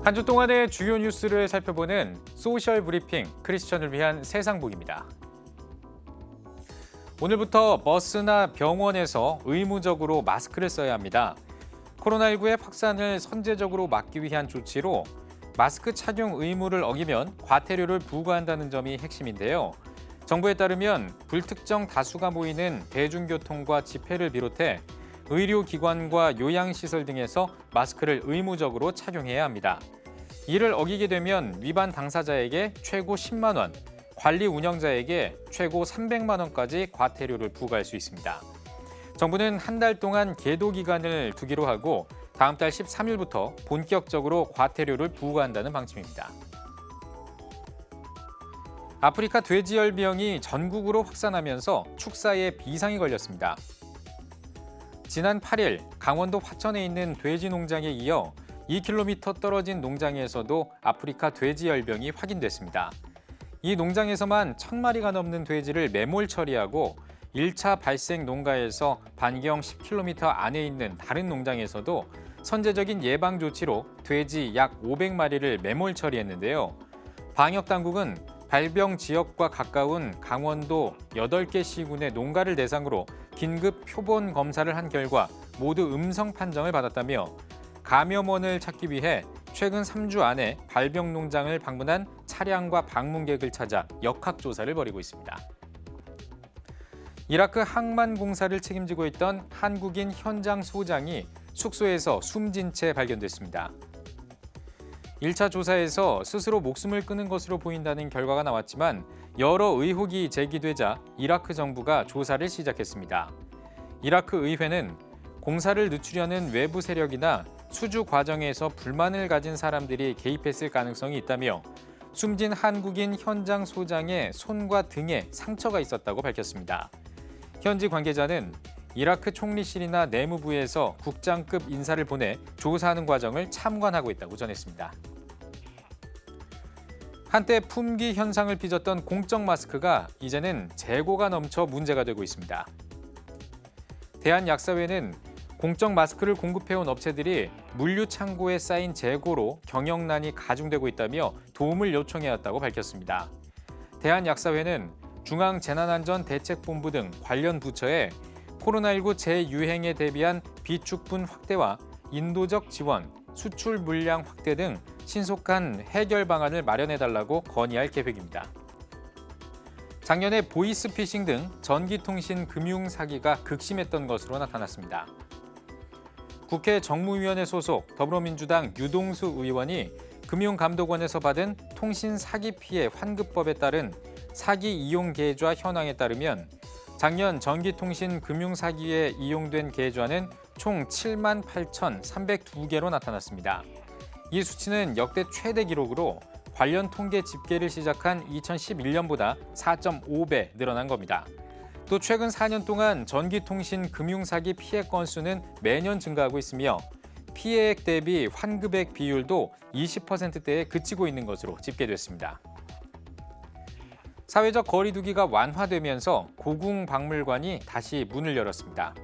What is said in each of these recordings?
한 주 동안의 주요 뉴스를 살펴보는 소셜 브리핑 크리스천을 위한 세상복입니다. 오늘부터 버스나 병원에서 의무적으로 마스크를 써야 합니다. 코로나19의 확산을 선제적으로 막기 위한 조치로 마스크 착용 의무를 어기면 과태료를 부과한다는 점이 핵심인데요. 정부에 따르면 불특정 다수가 모이는 대중교통과 집회를 비롯해 의료기관과 요양시설 등에서 마스크를 의무적으로 착용해야 합니다. 이를 어기게 되면 위반 당사자에게 최고 10만 원, 관리 운영자에게 최고 300만 원까지 과태료를 부과할 수 있습니다. 정부는 한 달 동안 계도 기간을 두기로 하고 다음 달 13일부터 본격적으로 과태료를 부과한다는 방침입니다. 아프리카 돼지열병이 전국으로 확산하면서 축사에 비상이 걸렸습니다. 지난 8일 강원도 화천에 있는 돼지 농장에 이어 2km 떨어진 농장에서도 아프리카 돼지열병이 확인됐습니다. 이 농장에서만 1,000마리가 넘는 돼지를 매몰 처리하고 1차 발생 농가에서 반경 10km 안에 있는 다른 농장에서도 선제적인 예방 조치로 돼지 약 500마리를 매몰 처리했는데요. 방역 당국은 발병 지역과 가까운 강원도 8개 시군의 농가를 대상으로 긴급 표본 검사를 한 결과 모두 음성 판정을 받았다며 감염원을 찾기 위해 최근 3주 안에 발병 농장을 방문한 차량과 방문객을 찾아 역학조사를 벌이고 있습니다. 이라크 항만공사를 책임지고 있던 한국인 현장 소장이 숙소에서 숨진 채 발견됐습니다. 1차 조사에서 스스로 목숨을 끊은 것으로 보인다는 결과가 나왔지만 여러 의혹이 제기되자 이라크 정부가 조사를 시작했습니다. 이라크 의회는 공사를 늦추려는 외부 세력이나 수주 과정에서 불만을 가진 사람들이 개입했을 가능성이 있다며 숨진 한국인 현장 소장의 손과 등에 상처가 있었다고 밝혔습니다. 현지 관계자는 이라크 총리실이나 내무부에서 국장급 인사를 보내 조사하는 과정을 참관하고 있다고 전했습니다. 한때 품귀 현상을 빚었던 공적 마스크가 이제는 재고가 넘쳐 문제가 되고 있습니다. 대한약사회는 공적 마스크를 공급해온 업체들이 물류 창고에 쌓인 재고로 경영난이 가중되고 있다며 도움을 요청해왔다고 밝혔습니다. 대한약사회는 중앙재난안전대책본부 등 관련 부처에 코로나19 재유행에 대비한 비축분 확대와 인도적 지원, 수출 물량 확대 등 신속한 해결 방안을 마련해달라고 건의할 계획입니다. 작년에 보이스피싱 등 전기통신 금융 사기가 극심했던 것으로 나타났습니다. 국회 정무위원회 소속 더불어민주당 유동수 의원이 금융감독원에서 받은 통신 사기 피해 환급법에 따른 사기 이용 계좌 현황에 따르면 작년 전기통신 금융 사기에 이용된 계좌는 총 7만 8,302개로 나타났습니다. 이 수치는 역대 최대 기록으로 관련 통계 집계를 시작한 2011년보다 4.5배 늘어난 겁니다. 또 최근 4년 동안 전기통신 금융사기 피해 건수는 매년 증가하고 있으며 피해액 대비 환급액 비율도 20%대에 그치고 있는 것으로 집계됐습니다. 사회적 거리 두기가 완화되면서 고궁박물관이 다시 문을 열었습니다.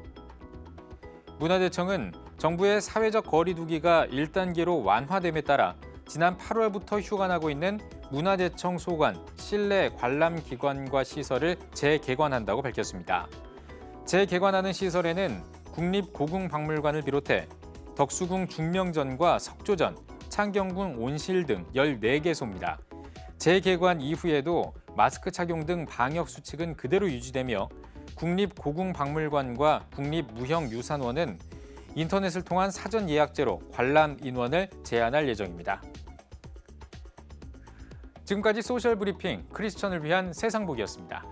문화재청은 정부의 사회적 거리 두기가 1단계로 완화됨에 따라 지난 8월부터 휴관하고 있는 문화재청 소관, 실내 관람기관과 시설을 재개관한다고 밝혔습니다. 재개관하는 시설에는 국립고궁박물관을 비롯해 덕수궁 중명전과 석조전, 창경궁 온실 등 14개소입니다. 재개관 이후에도 마스크 착용 등 방역 수칙은 그대로 유지되며 국립고궁박물관과 국립무형유산원은 인터넷을 통한 사전 예약제로 관람 인원을 제한할 예정입니다. 지금까지 소셜 브리핑 크리스천을 위한 세상복이었습니다.